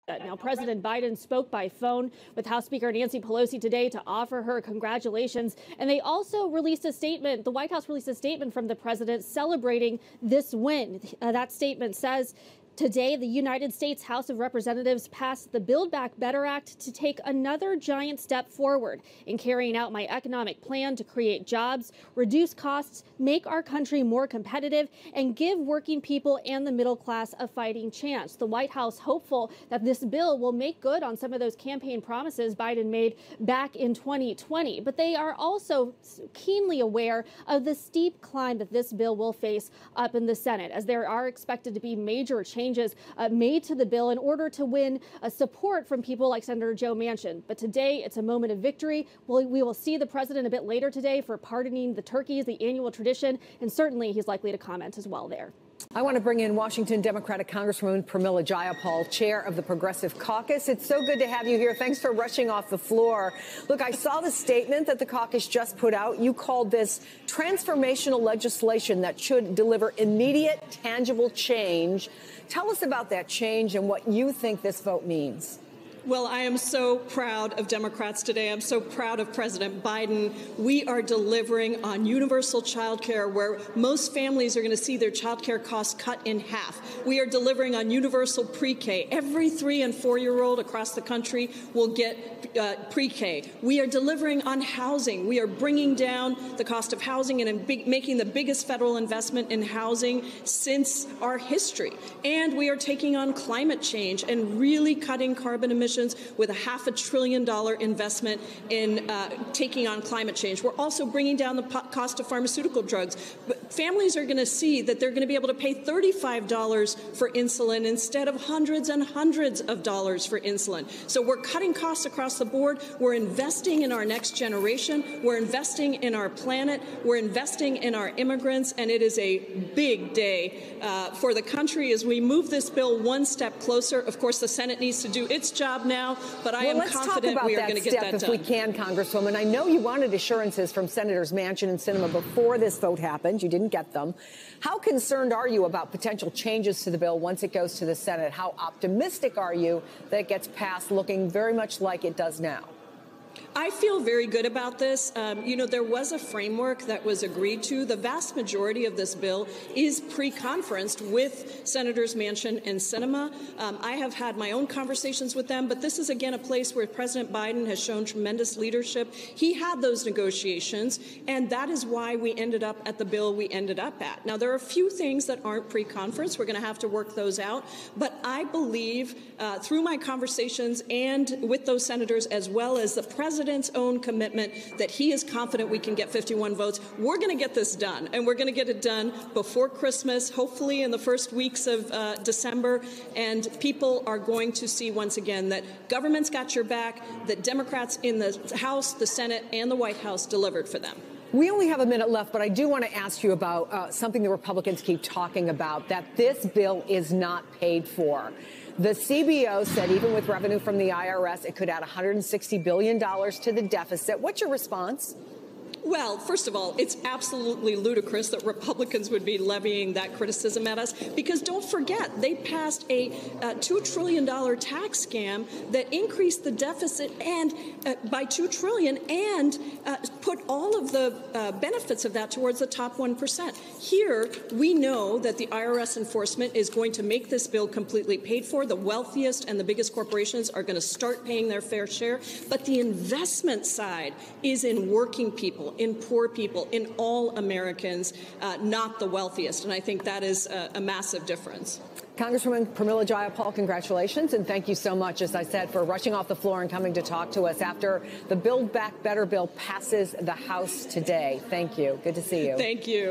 Now, President Biden spoke by phone with House Speaker Nancy Pelosi today to offer her congratulations. And they also released a statement. The White House released a statement from the president celebrating this win. That statement says, today, the United States House of Representatives passed the Build Back Better Act to take another giant step forward in carrying out my economic plan to create jobs, reduce costs, make our country more competitive, and give working people and the middle class a fighting chance. The White House hopeful that this bill will make good on some of those campaign promises Biden made back in 2020. But they are also keenly aware of the steep climb that this bill will face up in the Senate, as there are expected to be major changes made to the bill in order to win support from people like Senator Joe Manchin. But today, it's a moment of victory. We will see the president a bit later today for pardoning the turkeys, the annual tradition, and certainly he's likely to comment as well there. I want to bring in Washington Democratic Congresswoman Pramila Jayapal, chair of the Progressive Caucus. It's so good to have you here. Thanks for rushing off the floor. Look, I saw the statement that the caucus just put out. You called this transformational legislation that should deliver immediate, tangible change. Tell us about that change and what you think this vote means. Well, I am so proud of Democrats today. I'm so proud of President Biden. We are delivering on universal child care, where most families are going to see their child care costs cut in half. We are delivering on universal pre-K. Every 3- and 4-year-old across the country will get pre-K. We are delivering on housing. We are bringing down the cost of housing and making the biggest federal investment in housing since our history. And we are taking on climate change and really cutting carbon emissions with a $500 billion investment in taking on climate change. We're also bringing down the cost of pharmaceutical drugs. But families are going to see that they're going to be able to pay $35 for insulin instead of hundreds and hundreds of dollars for insulin. So we're cutting costs across the board. We're investing in our next generation. We're investing in our planet. We're investing in our immigrants. And it is a big day for the country as we move this bill one step closer. Of course, the Senate needs to do its job now, but I am confident we are going to get that done. If we can, Congresswoman. I know you wanted assurances from Senators Manchin and Sinema before this vote happened. You didn't get them. How concerned are you about potential changes to the bill once it goes to the Senate? How optimistic are you that it gets passed looking very much like it does now? I feel very good about this. There was a framework that was agreed to. The vast majority of this bill is pre-conferenced with Senators Manchin and Sinema. I have had my own conversations with them, but this is, again, a place where President Biden has shown tremendous leadership. He had those negotiations, and that is why we ended up at the bill we ended up at. Now, there are a few things that aren't pre-conference. We're going to have to work those out. But I believe through my conversations and with those senators, as well as the president's own commitment that he is confident we can get 51 votes, we're going to get this done. And we're going to get it done before Christmas, hopefully in the first weeks of December. And people are going to see once again that government's got your back, that Democrats in the House, the Senate, and the White House delivered for them. We only have a minute left, but I do want to ask you about something the Republicans keep talking about, that this bill is not paid for. The CBO said even with revenue from the IRS, it could add $160 billion to the deficit. What's your response? Well, first of all, it's absolutely ludicrous that Republicans would be levying that criticism at us, because don't forget, they passed a $2 trillion tax scam that increased the deficit and by $2 trillion and put all of the benefits of that towards the top 1%. Here, we know that the IRS enforcement is going to make this bill completely paid for. The wealthiest and the biggest corporations are going to start paying their fair share. But the investment side is in working people, in poor people, in all Americans, not the wealthiest. And I think that is a massive difference. Congresswoman Pramila Jayapal, congratulations, and thank you so much, as I said, for rushing off the floor and coming to talk to us after the Build Back Better bill passes the House today. Thank you. Good to see you. Thank you.